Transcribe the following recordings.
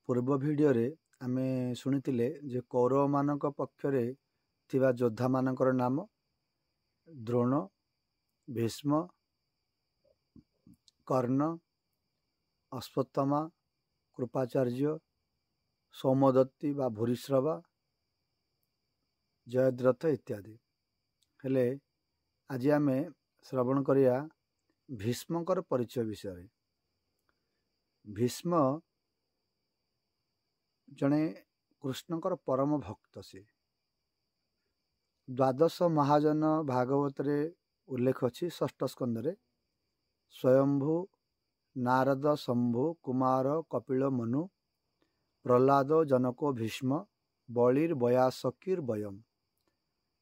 ପୂର୍ବ ଭିଡ଼ିଓରେ ଆମେ ଶୁଣିଥିଲେ ଯେ କୌରବମାନଙ୍କ ପକ୍ଷରେ ଥିବା ଯୋଦ୍ଧାମାନଙ୍କର ନାମ ଦ୍ରୋଣ, ଭୀଷ୍ମ, କର୍ଣ୍ଣ, ଅଶ୍ୱତ୍ଥାମା, କୃପାଚାର୍ଯ୍ୟ, ସୌମଦତ୍ତି ବା ଭୂରିଶ୍ରବା, ଜୟଦ୍ରଥ ଇତ୍ୟାଦି। ହେଲେ ଆଜି ଆମେ ଶ୍ରବଣ କରିବା ଭୀଷ୍ମଙ୍କର ପରିଚୟ ବିଷୟରେ। ଭୀଷ୍ମ ଜଣେ କୃଷ୍ଣଙ୍କର ପରମ ଭକ୍ତ। ସେ ଦ୍ୱାଦଶ ମହାଜନ ଭାଗବତରେ ଉଲ୍ଲେଖ ଅଛି। ଷଷ୍ଠ ସ୍କନ୍ଧରେ ସ୍ୱୟମ୍ଭୁ, ନାରଦ, ଶମ୍ଭୁ, କୁମାର, କପିଳ, ମନୁ, ପ୍ରହ୍ଲାଦ, ଜନକ, ଭୀଷ୍ମ, ବଳିର୍, ବୟାସକିର୍, ବୟମ୍।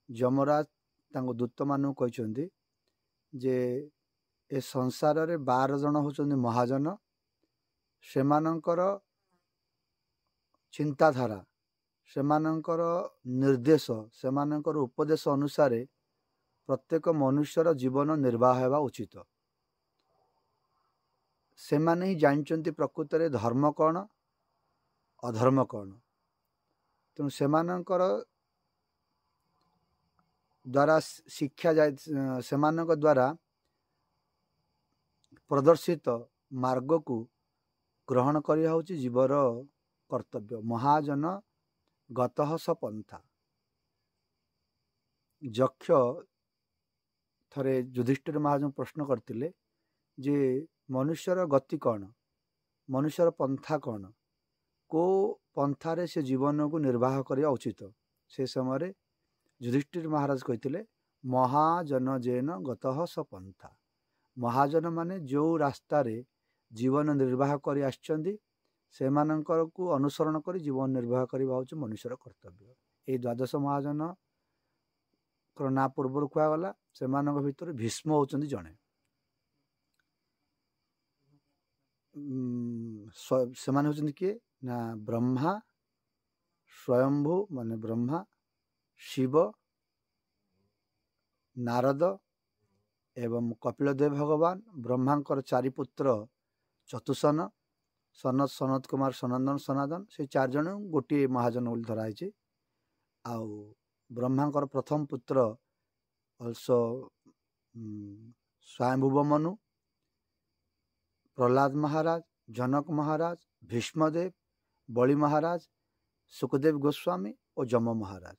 ଯମରାଜ ତାଙ୍କ ଦୂତମାନଙ୍କୁ କହିଛନ୍ତି ଯେ ଏ ସଂସାରରେ 12 ଜଣ ହେଉଛନ୍ତି ମହାଜନ। ସେମାନଙ୍କର ଚିନ୍ତାଧାରା, ସେମାନଙ୍କର ନିର୍ଦ୍ଦେଶ, ସେମାନଙ୍କର ଉପଦେଶ ଅନୁସାରେ ପ୍ରତ୍ୟେକ ମନୁଷ୍ୟର ଜୀବନ ନିର୍ବାହ ହେବା ଉଚିତ। ସେମାନେ ହିଁ ଜାଣିଛନ୍ତି ପ୍ରକୃତରେ ଧର୍ମ କ'ଣ, ଅଧର୍ମ କ'ଣ। ତେଣୁ ସେମାନଙ୍କର ଦ୍ୱାରା ସେମାନଙ୍କ ଦ୍ୱାରା ପ୍ରଦର୍ଶିତ ମାର୍ଗକୁ ଗ୍ରହଣ କରିବା ହେଉଛି ଜୀବର କର୍ତ୍ତବ୍ୟ। ମହାଜନ ଗତଃ ସ ପନ୍ଥା। ଯକ୍ଷ ଥରେ ଯୁଧିଷ୍ଠିର ମହାଜନ ପ୍ରଶ୍ନ କରିଥିଲେ ଯେ ମନୁଷ୍ୟର ଗତି କ'ଣ, ମନୁଷ୍ୟର ପନ୍ଥା କ'ଣ, କେଉଁ ପନ୍ଥାରେ ସେ ଜୀବନକୁ ନିର୍ବାହ କରିବା ଉଚିତ। ସେ ସମୟରେ ଯୁଧିଷ୍ଠିର ମହାରାଜ କହିଥିଲେ ମହାଜନ ଜେନ ଗତଃ ସ ପନ୍ଥା। ମହାଜନ ମାନେ ଯେଉଁ ରାସ୍ତାରେ ଜୀବନ ନିର୍ବାହ କରି ଆସିଛନ୍ତି ସେମାନଙ୍କକୁ ଅନୁସରଣ କରି ଜୀବନ ନିର୍ବାହ କରିବା ହେଉଛି ମନୁଷ୍ୟର କର୍ତ୍ତବ୍ୟ। ଏହି ଦ୍ୱାଦଶ ମହାଜନଙ୍କର ନାଁ ପୂର୍ବରୁ କୁହାଗଲା। ସେମାନଙ୍କ ଭିତରୁ ଭୀଷ୍ମ ହେଉଛନ୍ତି ଜଣେ। ସେମାନେ ହେଉଛନ୍ତି କିଏ ନା ବ୍ରହ୍ମା, ସ୍ୱୟମ୍ଭୁ ମାନେ ବ୍ରହ୍ମା, ଶିବ, ନାରଦ ଏବଂ କପିଳଦେବ ଭଗବାନ। ବ୍ରହ୍ମାଙ୍କର 4 ପୁତ୍ର ଚତୁସନ, ସନତ, ସନତ କୁମାର, ସନନ୍ଦନ, ସନାତନ। ସେ 4 ଜଣ ଗୋଟିଏ ମହାଜନ ବୋଲି ଧରା ହେଇଛି। ଆଉ ବ୍ରହ୍ମାଙ୍କର ପ୍ରଥମ ପୁତ୍ର ଅଲସୋ ସ୍ୱୟଂଭୁବ ମନୁ, ପ୍ରହ୍ଲାଦ ମହାରାଜ, ଜନକ ମହାରାଜ, ଭୀଷ୍ମଦେବ, ବଳି ମହାରାଜ, ସୁଖଦେବ ଗୋସ୍ୱାମୀ ଓ ଯମ ମହାରାଜ।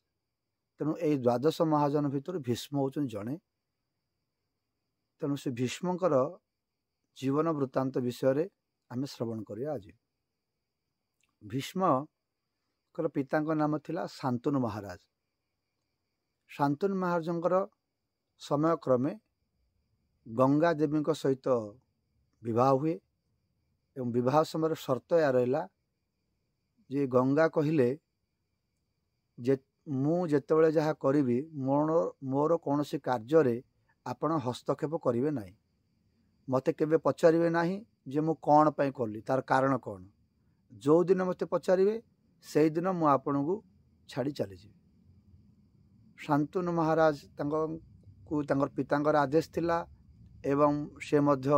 ତେଣୁ ଏହି ଦ୍ୱାଦଶ ମହାଜନ ଭିତରୁ ଭୀଷ୍ମ ହେଉଛନ୍ତି ଜଣେ। ତେଣୁ ସେ ଭୀଷ୍ମଙ୍କର ଜୀବନ ବୃତ୍ତାନ୍ତ ବିଷୟରେ ଆମେ ଶ୍ରବଣ କରିବା ଆଜି। ଭୀଷ୍ମଙ୍କର ପିତାଙ୍କ ନାମ ଥିଲା ଶାନ୍ତନୁ ମହାରାଜ। ଶାନ୍ତନୁ ମହାରାଜଙ୍କର ସମୟକ୍ରମେ ଗଙ୍ଗା ଦେବୀଙ୍କ ସହିତ ବିବାହ ହୁଏ ଏବଂ ବିବାହ ସମୟରେ ସର୍ତ୍ତ ଏହା ରହିଲା ଯେ ଗଙ୍ଗା କହିଲେ ଯେ ମୁଁ ଯେତେବେଳେ ଯାହା କରିବି ମୋର କୌଣସି କାର୍ଯ୍ୟରେ ଆପଣ ହସ୍ତକ୍ଷେପ କରିବେ ନାହିଁ। ମୋତେ କେବେ ପଚାରିବେ ନାହିଁ ଯେ ମୁଁ କ'ଣ ପାଇଁ କଲି, ତାର କାରଣ କ'ଣ। ଯେଉଁଦିନ ମୋତେ ପଚାରିବେ ସେଇଦିନ ମୁଁ ଆପଣଙ୍କୁ ଛାଡ଼ି ଚାଲିଯିବି। ଶାନ୍ତନୁ ମହାରାଜ ତାଙ୍କର ପିତାଙ୍କର ଆଦେଶ ଥିଲା ଏବଂ ସେ ମଧ୍ୟ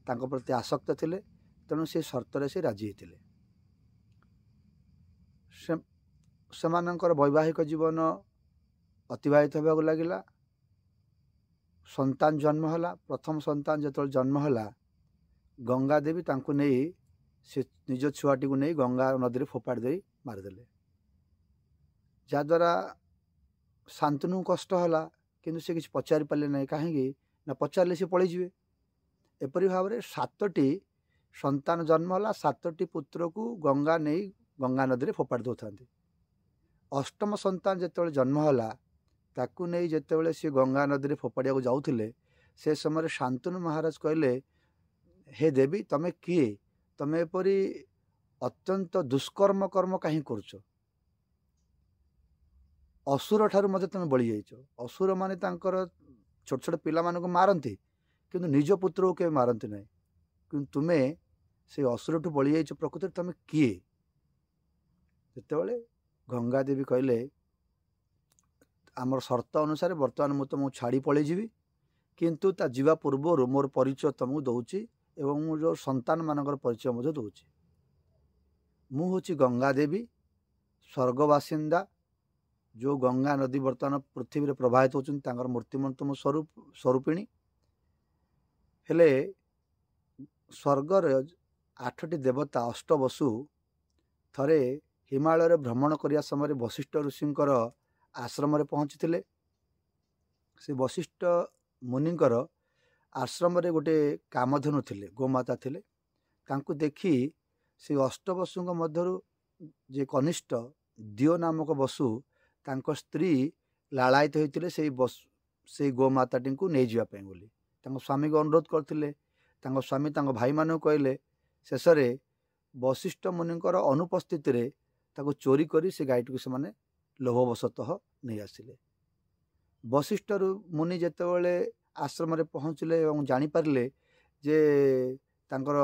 ତାଙ୍କ ପ୍ରତି ଆସକ୍ତ ଥିଲେ। ତେଣୁ ସେ ସର୍ତ୍ତରେ ସେ ରାଜି ହେଇଥିଲେ। ସେମାନଙ୍କର ବୈବାହିକ ଜୀବନ ଅତିବାହିତ ହେବାକୁ ଲାଗିଲା। ସନ୍ତାନ ଜନ୍ମ ହେଲା। ପ୍ରଥମ ସନ୍ତାନ ଯେତେବେଳେ ଜନ୍ମ ହେଲା ଗଙ୍ଗା ଦେବୀ ତାଙ୍କୁ ନେଇ ସେ ନିଜ ଛୁଆଟିକୁ ନେଇ ଗଙ୍ଗା ନଦୀରେ ଫୋପାଡ଼ି ଦେଇ ମାରିଦେଲେ। ଯାହାଦ୍ୱାରା ଶାନ୍ତନୁଙ୍କୁ କଷ୍ଟ ହେଲା, କିନ୍ତୁ ସେ କିଛି ପଚାରି ପାରିଲେ ନାହିଁ। କାହିଁକି ନା ପଚାରିଲେ ସେ ପଳେଇଯିବେ। ଏପରି ଭାବରେ 7ଟି ସନ୍ତାନ ଜନ୍ମ ହେଲା। 7ଟି ପୁତ୍ରକୁ ଗଙ୍ଗା ନେଇ ଗଙ୍ଗା ନଦୀରେ ଫୋପାଡ଼ି ଦେଉଥାନ୍ତି। ଅଷ୍ଟମ ସନ୍ତାନ ଯେତେବେଳେ ଜନ୍ମ ହେଲା ତାକୁ ନେଇ ଯେତେବେଳେ ସେ ଗଙ୍ଗା ନଦୀରେ ଫୋପାଡ଼ିବାକୁ ଯାଉଥିଲେ ସେ ସମୟରେ ଶାନ୍ତନୁ ମହାରାଜ କହିଲେ ହେ ଦେବୀ, ତମେ କିଏ? ତମେ ଏପରି ଅତ୍ୟନ୍ତ ଦୁଷ୍କର୍ମ କର୍ମ କାହିଁ କରୁଛ? ଅସୁର ଠାରୁ ମଧ୍ୟ ତମେ ବଳି ଯାଇଛ। ଅସୁର ମାନେ ତାଙ୍କର ଛୋଟ ଛୋଟ ପିଲାମାନଙ୍କୁ ମାରନ୍ତି କିନ୍ତୁ ନିଜ ପୁତ୍ରକୁ କେବେ ମାରନ୍ତି ନାହିଁ। କିନ୍ତୁ ତୁମେ ସେଇ ଅସୁରଠୁ ବଳି ଯାଇଛ। ପ୍ରକୃତରେ ତମେ କିଏ? ଯେତେବେଳେ ଗଙ୍ଗା ଦେବୀ କହିଲେ ଆମର ସର୍ତ୍ତ ଅନୁସାରେ ବର୍ତ୍ତମାନ ମୁଁ ତୁମକୁ ଛାଡ଼ି ପଳେଇଯିବି, କିନ୍ତୁ ତା ଯିବା ପୂର୍ବରୁ ମୋର ପରିଚୟ ତୁମକୁ ଦେଉଛି ଏବଂ ମୁଁ ଯେଉଁ ସନ୍ତାନମାନଙ୍କର ପରିଚୟ ମଧ୍ୟ ଦେଉଛି। ମୁଁ ହେଉଛି ଗଙ୍ଗା ଦେବୀ, ସ୍वर्ଗ ବାସିନ୍ଦା। जो गंगा नदी बर्तमान पृथ्वी प्रवाहित होती मूर्तिमंत मो स्वरूपिणी हेले स्वर्गर 8टी देवता अष्टवसु थरे हिमालय भ्रमण करने समय वशिष्ठ ऋषिंकर आश्रम पहुँची से वशिष्ठ मुनिंकर आश्रम गोटे कामधेनु थिले गोमाता थिले तांकु देखी से अष्टवसु मध्यरु जे कनिष्ठ दियो नामक वसु तांको स्त्री लालायित होते से गोमाताटी को नहीं जावाई बोली स्वामी को अनुरोध करते स्वामी भाई मान कहले शेष वशिष्ठ मुनिंकर अनुपस्थित चोरी करी से गाईटी को से लोभवशतः नहीं आसिले। वशिष्ठ मुनि जेतेबेले आश्रम रे पहुँचले और जानीपारे जे तांकर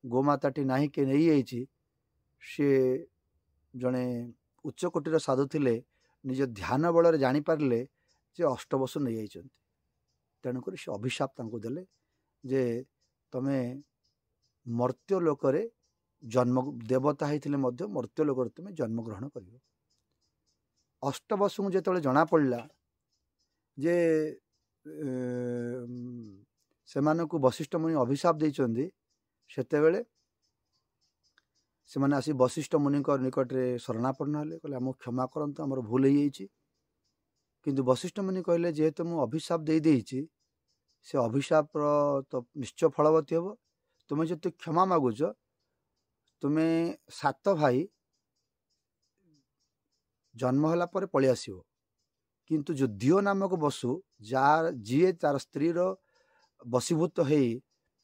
गोमाताटी नाही के नहीं जाइए सी जड़े उच्चकोटीर साधु थिले निज ध्यान बल जानीपारे जे अष्टवसु नहीं जाइछन्ति तेणुक से अभिशाप तांको देले जे तमे मर्त्य लोकरे जन्म देवता होइथिले मध्य मर्त्य लोक तुम जन्म ग्रहण करियो। अष्टवसु जेतेबेले जना पड़ला जे से वशिष्ठ मुनि अभिशाप देइछन्ति सेतेबेले से मैंने आसी वशिष्ठ मुनि निकट में शरणापन्न हेले कहले आम क्षमा करंतु आमर भूल हो जाइए किंतु वशिष्ठ मुनि कहले जेहेतु मुझे अभिशाप दे देइछि से अभिशाप तो निश्चय फलवती हे तुम्हें जो क्षमा मागुच तुम्हें 7 भाई जन्म होला पर पलि आसिबो किंतु जो दियो नामक वसु जार जीए तार स्त्री वशीभूत हो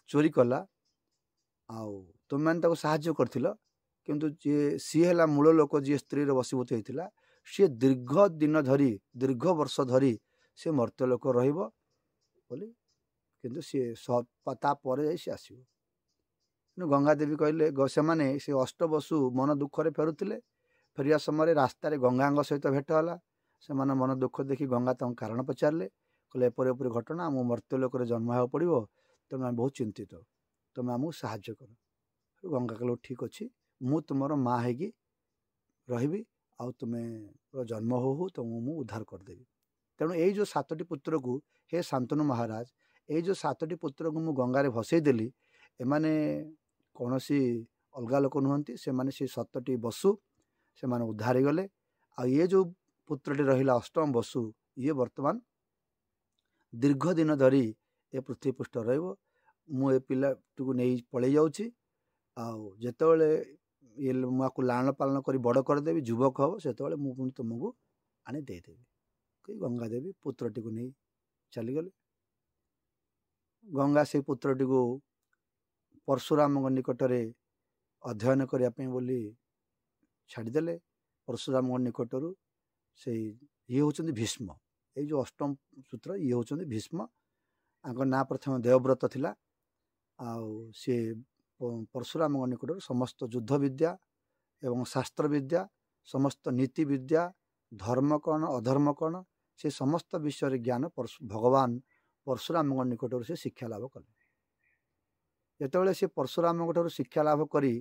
चोरी कला आउ तुम मैंने साहाय्य करथिल किंतु जी सी है मूल लोक जी स्त्री वशीभूत होता सी दीर्घ दिन धरी दीर्घ वर्ष धरी से मर्त्यलोक रहिबो बोली किंतु सी तापर सी आसो। गंगा देवी कहले से अष्टवसु मन दुखरे फेरुले फेरिया समय रास्तार गंगा सहित भेट है से मन दुख देखी गंगा तक कारण पचारे कहले एपरी एपरी घटना मो मर्त्यलोक जन्म हो पड़ो तेणु आम बहुत चिंतित तुम आमको साहाय्य कर। गंगा कहलो ठीक अच्छे मु तुम माँ हैगी रही आउ तुम्हें जन्म हो तुम मु उद्धार करदेवी। तेणु यही जो 7टी पुत्र को हे शांतनु महाराज यही जो 7टी पुत्र को मु गंगारे भसईदेली एमाने कौन सी अलग लोक नुहति से माने से 7टी वसु से माने उद्धार गले आ ये जो पुत्रटी रहिला अष्टम वसु ये वर्तमान दीर्घ दिन धरी ए पृथ्वी पृष्ठ रहिबो मु ए पिलाटी को नहीं पलि जाऊँगी आउ जेतेबेले ये मुझे लालन पालन कर बड़ करदेवी युवक हम से मुझे तुमको आनी देदेवी कही गंगा देवी पुत्रटी को नहीं चलीगले। गंगा से पुत्रटी को परशुराम निकट में अध्ययन करने बोली छाड़देले। परशुराम निकटर से ये होचंदी भीष्म ये जो अष्टम सूत्र ये होचंदी भीष्म आंक ना प्रथम देवव्रत थिला आउ सी परशुराम निकट समस्त युद्ध विद्या एवं शास्त्र विद्या समस्त नीति विद्या धर्म कौन अधर्म कौन से समस्त विषय ज्ञान भगवान परशुराम निकट से शिक्षा लाभ कले। जेतेबेले से परशुराम निकट शिक्षा लाभ करी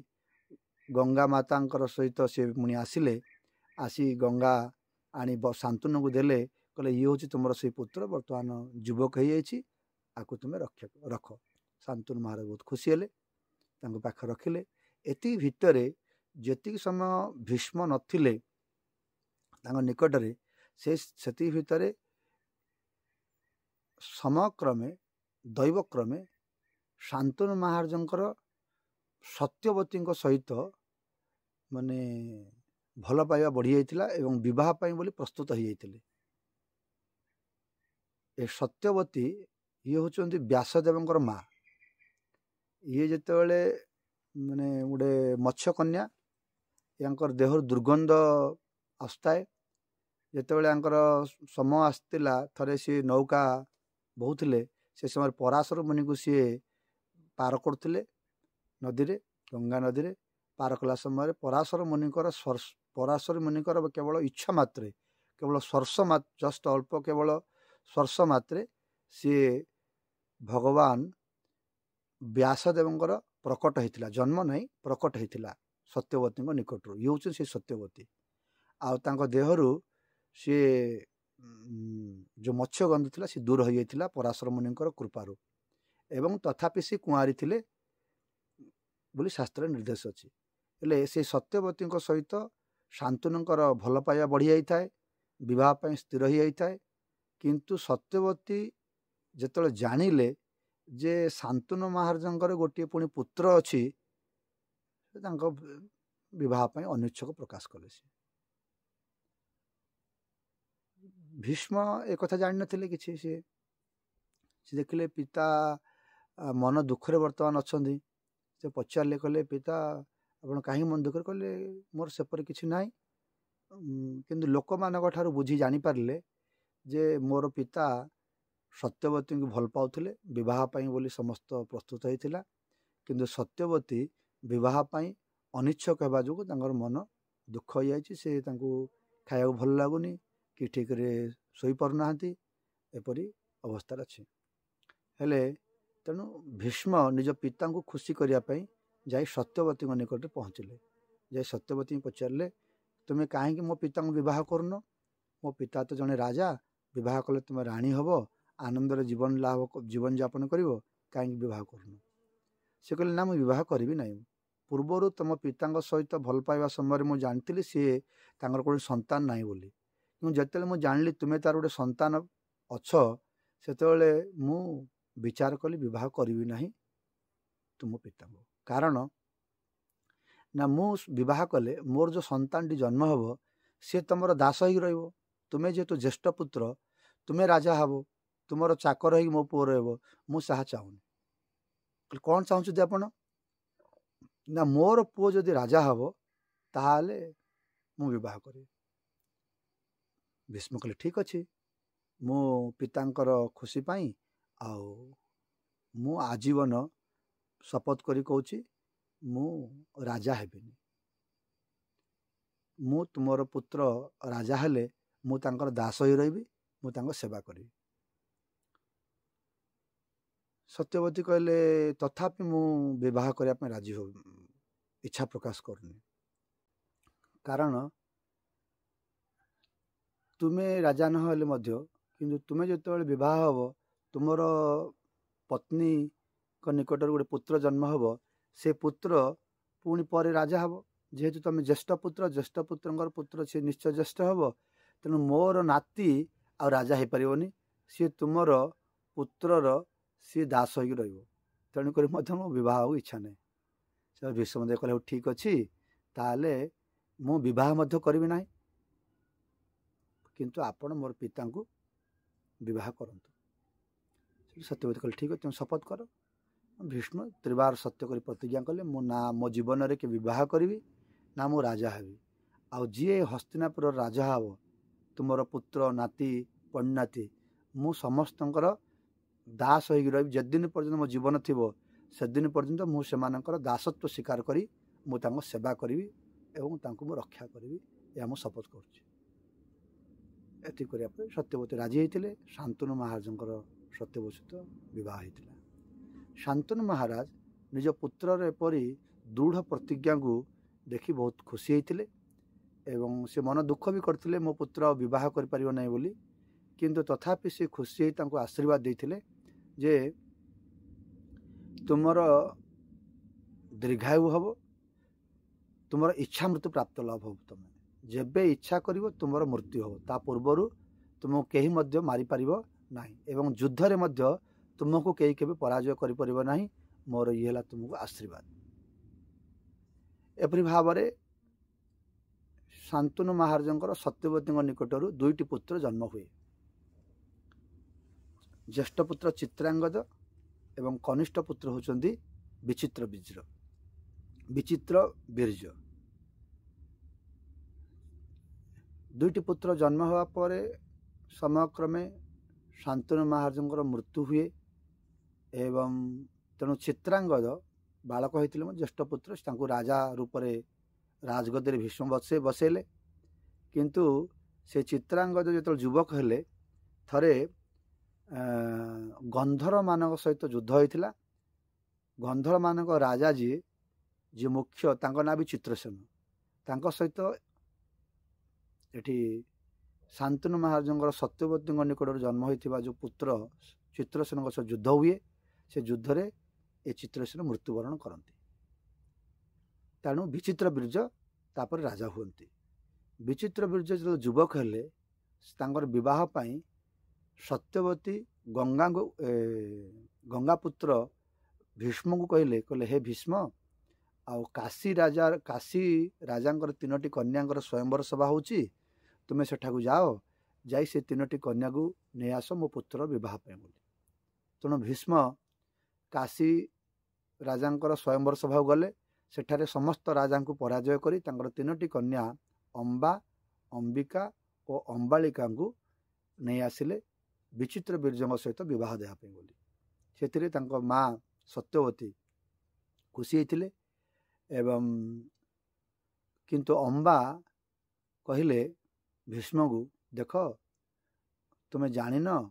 गंगा माता सहित से मुनि आसिले आसी गंगा आनी शांतनु को देले कहले ये हूँ तुम से पुत्र बर्तमान युवक हो आकु तुम्हें रख। शांतनु महाराज बहुत खुशी हेले पाख रखिले। एति भितरे जेतिक समय भीष्म नथिले निकटरे से भितरे समक्रमे दैवक्रमे शांतनु महाराजंकर सत्यवती सहित माने भल पाइबा बढ़ी जाइतिला एवं विवाह पाई बोली प्रस्तुत हो जाइतिले। ए सत्यवती ये होचंदी व्यासदेवंकर माँ ये जेतेबेले माने गोटे मत्स्य कन्या यांकर देहर दुर्गंध आसुए जेतेबेले यांकर समय आसतिला थरे सी नौका बहुथिले से समय पराशर मुनि को सी पार करथिले नदी रे गंगा नदी रे पार कला समय पराशर मुनिकर पराशर मुनिकर केवल इच्छा मात्रे केवल स्पर्श मात्र जस्ट अल्प केवल स्पर्श मात्रे सी भगवान व्यासदेवंकर प्रकट होता जन्म नहीं प्रकट होता ସତ୍ୟବତୀଙ୍କ ନିକଟରୁ। ଇଏ ହେଉଛନ୍ତି ସେ ସତ୍ୟବତୀ। ଆଉ ତାଙ୍କ ଦେହରୁ ସିଏ ଯେଉଁ ମତ୍ସ୍ୟ ଗନ୍ଧ ଥିଲା ସେ ଦୂର ହୋଇଯାଇଥିଲା ପରାଶର ମୁନିଙ୍କର କୃପାରୁ, ଏବଂ ତଥାପି ସେ କୁଆଁରୀ ଥିଲେ ବୋଲି ଶାସ୍ତ୍ରରେ ନିର୍ଦ୍ଦେଶ ଅଛି। ହେଲେ ସେ ସତ୍ୟବତୀଙ୍କ ସହିତ ଶାନ୍ତନୁଙ୍କର ଭଲ ପାଇବା ବଢ଼ି ଯାଇଥାଏ, ବିବାହ ପାଇଁ ସ୍ଥିର ହୋଇଯାଇଥାଏ। କିନ୍ତୁ ସତ୍ୟବତୀ ଯେତେବେଳେ ଜାଣିଲେ ଯେ ଶାନ୍ତନୁ ମହାରାଜଙ୍କର ଗୋଟିଏ ପୁଣି ପୁତ୍ର ଅଛି, ତାଙ୍କ ବିବାହ ପାଇଁ ଅନିଚ୍ଛକ ପ୍ରକାଶ କଲେ। ଭୀଷ୍ମ ଏକଥା ଜାଣିନଥିଲେ କିଛି। ସେ ଦେଖିଲେ ପିତା ମନ ଦୁଃଖରେ ବର୍ତ୍ତମାନ ଅଛନ୍ତି। ସେ ପଚାରିଲେ, କହିଲେ ପିତା ଆପଣ କାହିଁକି ମନ ଦୁଃଖରେ? କହିଲେ ମୋର ସେପରି କିଛି ନାହିଁ, କିନ୍ତୁ ଲୋକମାନଙ୍କ ଠାରୁ ବୁଝି ଜାଣିପାରିଲେ ଯେ ମୋର ପିତା ସତ୍ୟବତୀଙ୍କୁ ଭଲ ପାଉଥିଲେ, ବିବାହ ପାଇଁ ବୋଲି ସମସ୍ତ ପ୍ରସ୍ତୁତ ହୋଇଥିଲା, କିନ୍ତୁ ସତ୍ୟବତୀ ବିବାହ ପାଇଁ ଅନିଚ୍ଛକ ହେବା ଯୋଗୁଁ ତାଙ୍କର ମନ ଦୁଃଖ ହୋଇଯାଇଛି। ସେ ତାଙ୍କୁ ଖାଇବାକୁ ଭଲ ଲାଗୁନି କି ଠିକରେ ଶୋଇପାରୁନାହାନ୍ତି, ଏପରି ଅବସ୍ଥାରେ ଅଛି। ହେଲେ ତେଣୁ ଭୀଷ୍ମ ନିଜ ପିତାଙ୍କୁ ଖୁସି କରିବା ପାଇଁ ଯାଇ ସତ୍ୟବତୀଙ୍କ ନିକଟରେ ପହଞ୍ଚିଲେ। ଯାଇ ସତ୍ୟବତୀଙ୍କୁ ପଚାରିଲେ, ତୁମେ କାହିଁକି ମୋ ପିତାଙ୍କୁ ବିବାହ କରୁନ? ମୋ ପିତା ତ ଜଣେ ରାଜା, ବିବାହ କଲେ ତୁମେ ରାଣୀ ହେବ, ଆନନ୍ଦରେ ଜୀବନଯାପନ କରିବ, କାହିଁକି ବିବାହ କରୁନ? ସେ କହିଲେ, ନା ମୁଁ ବିବାହ କରିବି ନାହିଁ। ପୂର୍ବରୁ ତୁମ ପିତାଙ୍କ ସହିତ ଭଲ ପାଇବା ସମୟରେ ମୁଁ ଜାଣିଥିଲି ସିଏ ତାଙ୍କର କୌଣସି ସନ୍ତାନ ନାହିଁ ବୋଲି, କିନ୍ତୁ ଯେତେବେଳେ ମୁଁ ଜାଣିଲି ତୁମେ ତାର ଗୋଟେ ସନ୍ତାନ ଅଛ, ସେତେବେଳେ ମୁଁ ବିଚାର କଲି ବିବାହ କରିବି ନାହିଁ ତୁମ ପିତାଙ୍କୁ। କାରଣ ନା ମୁଁ ବିବାହ କଲେ ମୋର ଯେଉଁ ସନ୍ତାନଟି ଜନ୍ମ ହେବ ସେ ତୁମର ଦାସ ହେଇକି ରହିବ। ତୁମେ ଯେହେତୁ ଜ୍ୟେଷ୍ଠ ପୁତ୍ର, ତୁମେ ରାଜା ହେବ, ତୁମର ଚାକର ହେଇକି ମୋ ପୁଅ ରହିବ। ମୁଁ ତାହା ଚାହୁଁନି। କ'ଣ ଚାହୁଁଛନ୍ତି ଆପଣ? ନା ମୋର ପୁଅ ଯଦି ରାଜା ହେବ ତାହେଲେ ମୁଁ ବିବାହ କରିବି। ଭୀଷ୍ମ କହିଲେ, ଠିକ୍ ଅଛି, ମୁଁ ପିତାଙ୍କର ଖୁସି ପାଇଁ ଆଉ ମୁଁ ଆଜୀବନ ଶପଥ କରି କହୁଛି ମୁଁ ରାଜା ହେବିନି। ମୁଁ ତୁମର ପୁତ୍ର ରାଜା ହେଲେ ମୁଁ ତାଙ୍କର ଦାସ ହୋଇ ରହିବି, ମୁଁ ତାଙ୍କ ସେବା କରିବି। ସତ୍ୟବତୀ କହିଲେ, ତଥାପି ମୁଁ ବିବାହ କରିବା ପାଇଁ ରାଜି ଇଚ୍ଛା ପ୍ରକାଶ କରୁନି। କାରଣ ତୁମେ ରାଜା ନହେଲେ ମଧ୍ୟ, କିନ୍ତୁ ତୁମେ ଯେତେବେଳେ ବିବାହ ହେବ ତୁମର ପତ୍ନୀଙ୍କ ନିକଟରୁ ଗୋଟେ ପୁତ୍ର ଜନ୍ମ ହେବ, ସେ ପୁତ୍ର ପୁଣି ପରେ ରାଜା ହେବ। ଯେହେତୁ ତୁମେ ଜ୍ୟେଷ୍ଠ ପୁତ୍ର, ଜ୍ୟେଷ୍ଠ ପୁତ୍ରଙ୍କର ପୁତ୍ର ସିଏ ନିଶ୍ଚୟ ଜ୍ୟେଷ୍ଠ ହେବ। ତେଣୁ ମୋର ନାତି ଆଉ ରାଜା ହେଇପାରିବନି, ସିଏ ତୁମର ପୁତ୍ରର ସିଏ ଦାସ ହୋଇକି ରହିବ। ତେଣୁକରି ମଧ୍ୟ ମୋ ବିବାହ ଆଉ ଇଚ୍ଛା ନାହିଁ। ସେ ଭୀଷ୍ମ ଦେବ କହିଲେ, ହଉ ଠିକ୍ ଅଛି, ତାହେଲେ ମୁଁ ବିବାହ ମଧ୍ୟ କରିବି ନାହିଁ, କିନ୍ତୁ ଆପଣ ମୋର ପିତାଙ୍କୁ ବିବାହ କରନ୍ତୁ। ସତ୍ୟବତୀ କହିଲେ, ଠିକ୍ ଅଛି, ତୁମେ ଶପଥ କର। ଭୀଷ୍ମ ତ୍ରିବାର ସତ୍ୟ କରି ପ୍ରତିଜ୍ଞା କଲେ, ମୁଁ ନା ମୋ ଜୀବନରେ କି ବିବାହ କରିବି, ନା ମୁଁ ରାଜା ହେବି। ଆଉ ଯିଏ ହସ୍ତିନାପୁରର ରାଜା ହେବ, ତୁମର ପୁତ୍ର, ନାତି, ପଣିନାତି, ମୁଁ ସମସ୍ତଙ୍କର ଦାସ ହୋଇକି ରହିବି। ଯେଦିନ ପର୍ଯ୍ୟନ୍ତ ମୋ ଜୀବନ ଥିବ ସେଦିନ ପର୍ଯ୍ୟନ୍ତ ମୁଁ ସେମାନଙ୍କର ଦାସତ୍ୱ ସ୍ୱୀକାର କରି ମୁଁ ତାଙ୍କ ସେବା କରିବି ଏବଂ ତାଙ୍କୁ ମୁଁ ରକ୍ଷା କରିବି, ଏହା ମୁଁ ଶପଥ କରୁଛି। ଏତିକି କରିବା ପରେ ସତ୍ୟବତୀ ରାଜି ହେଇଥିଲେ। ଶାନ୍ତନୁ ମହାରାଜଙ୍କର ସତ୍ୟବତୀ ସହିତ ବିବାହ ହେଇଥିଲା। ଶାନ୍ତନୁ ମହାରାଜ ନିଜ ପୁତ୍ରର ଏପରି ଦୃଢ଼ ପ୍ରତିଜ୍ଞାକୁ ଦେଖି ବହୁତ ଖୁସି ହେଇଥିଲେ ଏବଂ ସେ ମନ ଦୁଃଖ ବି କରିଥିଲେ ମୋ ପୁତ୍ର ଆଉ ବିବାହ କରିପାରିବ ନାହିଁ ବୋଲି। କିନ୍ତୁ ତଥାପି ସେ ଖୁସି ହେଇ ତାଙ୍କୁ ଆଶୀର୍ବାଦ ଦେଇଥିଲେ ଯେ ତୁମର ଦୀର୍ଘାୟୁ ହେବ, ତୁମର ଇଚ୍ଛା ମୃତ୍ୟୁ ପ୍ରାପ୍ତ ଲାଭ ହେବ। ତୁମେ ଯେବେ ଇଚ୍ଛା କରିବ ତୁମର ମୃତ୍ୟୁ ହେବ, ତା ପୂର୍ବରୁ ତୁମକୁ କେହି ମଧ୍ୟ ମାରିପାରିବ ନାହିଁ ଏବଂ ଯୁଦ୍ଧରେ ମଧ୍ୟ ତୁମକୁ କେହି କେବେ ପରାଜୟ କରିପାରିବ ନାହିଁ। ମୋର ଇଏ ହେଲା ତୁମକୁ ଆଶୀର୍ବାଦ। ଏପରି ଭାବରେ ଶାନ୍ତନୁ ମହାରାଜଙ୍କର ସତ୍ୟବତୀଙ୍କ ନିକଟରୁ ଦୁଇଟି ପୁତ୍ର ଜନ୍ମ ହୁଏ। ଜ୍ୟେଷ୍ଠ ପୁତ୍ର ଚିତ୍ରାଙ୍ଗଦ ଏବଂ କନିଷ୍ଠ ପୁତ୍ର ହେଉଛନ୍ତି ବିଚିତ୍ର ବୀର୍ଯ୍ୟ। ଦୁଇଟି ପୁତ୍ର ଜନ୍ମ ହେବା ପରେ ସମୟକ୍ରମେ ଶାନ୍ତନୁ ମହାରାଜଙ୍କର ମୃତ୍ୟୁ ହୁଏ ଏବଂ ତେଣୁ ଚିତ୍ରାଙ୍ଗଦ ବାଳକ ହୋଇଥିଲେ ଜ୍ୟେଷ୍ଠ ପୁତ୍ର, ତାଙ୍କୁ ରାଜା ରୂପରେ ରାଜଗଦିରେ ଭୀଷ୍ମ ବସେଇଲେ। କିନ୍ତୁ ସେ ଚିତ୍ରାଙ୍ଗଦ ଯେତେବେଳେ ଯୁବକ ହେଲେ, ଥରେ ଗନ୍ଧର୍ଵମାନଙ୍କ ସହିତ ଯୁଦ୍ଧ ହୋଇଥିଲା। ଗନ୍ଧର୍ଵମାନଙ୍କ ରାଜା ଯିଏ जे मुख्य तांको ना भी चित्रसेन तांको सहित एठी शांतनु महाराजंकर सत्यवती निकट जन्म होता जो पुत्र चित्रसेन सह युद्ध हुए से युद्ध रे ए चित्रसेन मृत्युवरण करती तेणु विचित्र बीर्ज तापर राजा हुंती विचित्र बीर्ज जो युवक हेले तांकर विवाह पाई सत्यवती गंगा पुत्र भीष्म को कहले हे भीष्म आउ काशी राजा तीनोटी कन्या स्वयंवर सभा होची तुम्हें सेठाकू जाओ जाई से तीनोटी कन्या को नहीं आस मो पुत्र विवाह पे बोली तेणु भीष्म काशी राजा स्वयंवर सभा गले सेठारे समस्त राजा को पराजय करी तांकर तीनोटी कन्या अंबा अंबिका और अंबालिका को नहीं आसिले विचित्र बीर्जों सहित विवाह देवाई बोली से माँ सत्यवती खुशी होते एवं किंतु अंबा कहले भीष्म को देख तुम्हें जान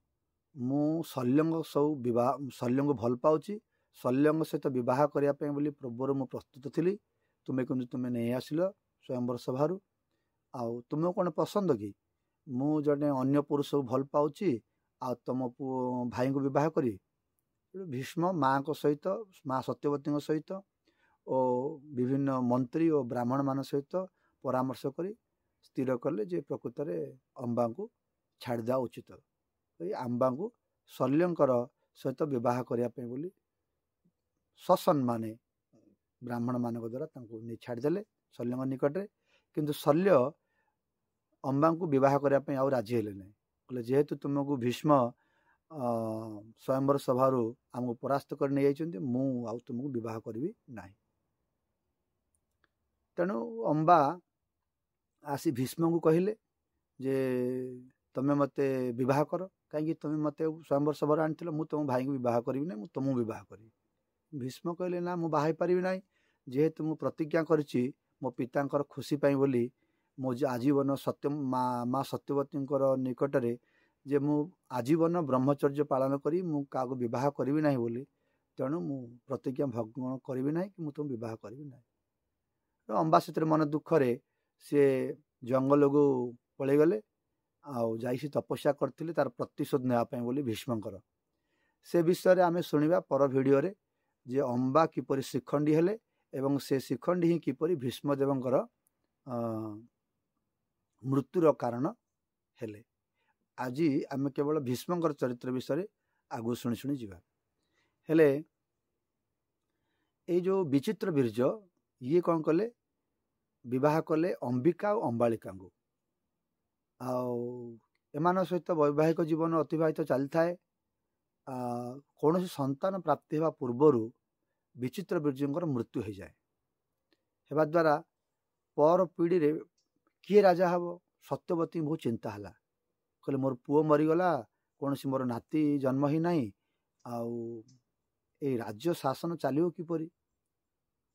मु शल्यंग सब विवाह शल्यंग भल पाऊँगी शल्यंग सहित विवाह करने बोली पूर्वर मु प्रस्तुत थी तुम्हें किंतु तुम्हें नहीं आसिल स्वयंवर सभारू आउ तुम्हें कौन पसंद कि मु जड़े अन्य पुरुष को भल पाऊँगी आ तुम भाई को विवाह करी भीष्म माँ को सहित माँ सत्यवती सहित और विभिन्न मंत्री और ब्राह्मण मान सहित परामर्श करी स्थिर कले जे प्रकृत में अंबा को छाड़दा उचित अंबा को शल्यंकर सहित विवाह करने बोली ससन माने ब्राह्मण मान द्वारा नहीं छाड़देले शल्यंग निकट में किंतु शल्य अंबा को विवाह करने आउ राजी हेले नहीं कहले जेहेतु तुमको भीष्म स्वयंवर सभारू आमको परास्त कर नहीं जाइछन्ति मु आउ तुमको विवाह करी ना तेणु अंबा आसी भीष्म को कहले जे तुम्हें मते विवाह कर कहीं तुम्हें मते स्वयंवर सभा आनी मु तुम भाई को विवाह करी ना मु तुमको विवाह करी भीष्म कहले ना मु बाहाई पारि ना जेहेतु मु प्रतिज्ञा करिछि मो पितांकर खुशी पाई बोली मो आजीवन सत्य माँ सत्यवती निकट में जे मु आजीवन ब्रह्मचर्य पालन करी मु का विवाह करी ना बोली तेणु मु प्रतिज्ञा भंग करी ना कि मु तुम विवाह करी ना अंबा से मन दुखरे सी जंगल को पलि गले आउ जाई तपस्या करथिले तार प्रतिशोध नेवाई बोली भीष्मकर से विषय आम शुणा पर भिडियो रे जे अंबा किपरि शिखंडी हेले एवं से शिखंडी ही किपरि भीष्मदेवंकर मृत्युर कारण हेले आज आम केवल भीष्मकर चरित्र विषय आगु शुणी शुणी जीवा हेले ये जो विचित्र बीर्ज ये कौन कले विवाह कले अंबिका और अंबालिका को एमान सहित वैवाहिक जीवन अतिवाहित चली थाए कौन संतान प्राप्ति होगा पूर्वर विचित्र बीर्जंकर मृत्यु हो जाए हेबा द्वारा पर पीढ़ी रे किए राजा हम सत्यवती बहुत चिंता है कहले मोर पुओ मरीगला कौन सी मोर नाती जन्म ही नहीं आउ ए राज्य शासन चलो किपरि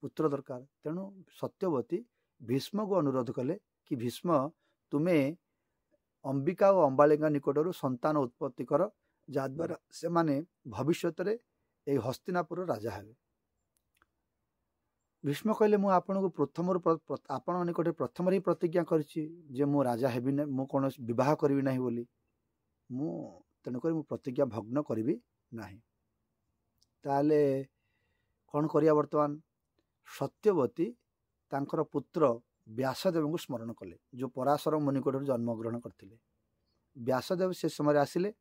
पुत्र दरकार तेणु सत्यवती भीष्म को अनुरोध कले कि भीष्म तुम्हें अंबिका और अंबालिका निकटर संतान उत्पत्ति कर जद्वारा से माने भविष्य में हस्तिनापुर राजा हे भीष्म कहले मु आपन को प्रथम आपण निकट प्रथम ही प्रतिज्ञा करिछि जे मु राजा हेबी ना मु कौन विवाह करी ना बोली मु तेणुक मु प्रतिज्ञा भग्न करी ना ताले कौन करिया वर्तमान सत्यवती तांकर पुत्र व्यासदेव को स्मरण कले जो पराशर मुनिकट जन्म ग्रहण करते व्यासदेव से समय आसिले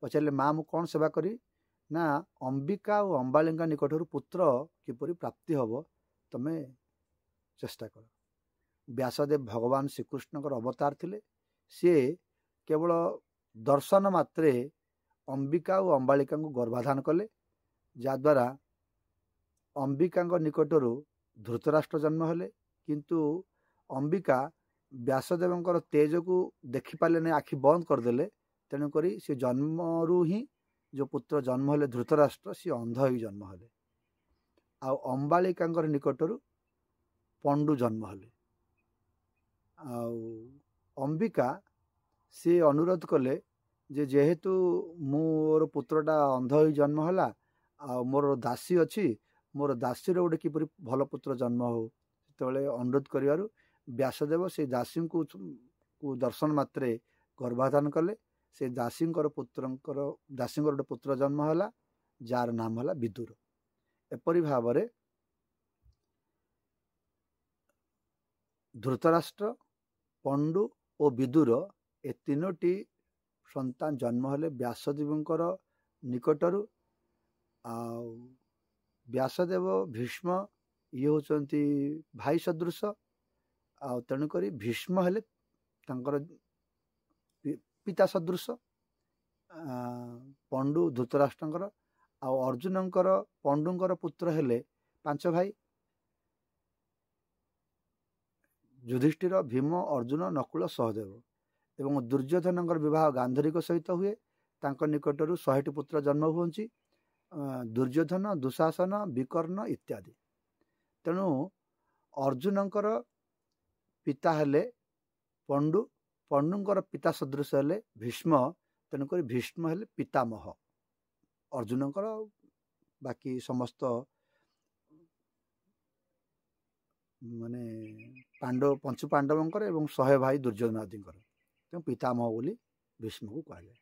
पचारे माँ मु कौन सेवा करी ना अंबिका और अंबालिका निकटर पुत्र किपरि प्राप्ति हम तमें चेष्टा कर व्यासदेव भगवान श्रीकृष्णकर अवतार थिले सी केवल दर्शन मात्रे अंबिका और अंबालिका को गर्भाधान कले जद्वारा अंबिका निकटर धृतराष्ट्र जन्म हेले किंतु अंबिका व्यासदेवंकर तेज को देखिपारे नहीं आखि बंद करदे तेणुक सी जन्मरू ही जो पुत्र जन्म हेले धृतराष्ट्र सी अंध ही जन्म हेले आउ अंबालिका निकटर पंडु जन्म हेले आउ अंबिका सी अनुरोध कले जे जेहेतु मोर पुत्रटा अंध ही जन्म है आ मोर दासी अच्छी मोर दासीर गोटे किपरि भल पुत्र जन्म हो सेतेबेले अनुरोध करिवारु व्यासदेव से दासी को दर्शन मात्रे गर्भाधान कले। से दासी गोटे पुत्र जन्म है जार नाम है विदुर। एपरि भाव में धृतराष्ट्र, पंडु और विदुर ए तीनोटी संतान जन्म हेले व्यासदेवंकर निकटरू। व्यासदेव भीष्म ये होचंती भाई सदृश। तेणुक भीष्म हेले तांकर पिता सदृश। पंडु धृतराष्ट्रंकर अर्जुनंकर पंडुंकर पुत्र हेले 5 भाई युधिष्ठिर, भीम, अर्जुन, नकुल, सहदेव। एवं दुर्योधनंकर विवाह गांधारीक सहित हुए। तांकर निकटरू 100टी पुत्र जन्म हुंची दुर्योधन, दुशासन, विकर्ण इत्यादि। तेणु अर्जुनंकर पिता हेले पंडु, पंडुंकर पिता सदृश हेले भीष्म। तेणुक भीष्म हेले पितामह अर्जुनंकर। बाकी समस्त माने पंचु पांडवंकर एवं 100 भाई दुर्योधन आदिंकर। तेणु पितामह बोली भीष्म को कहले।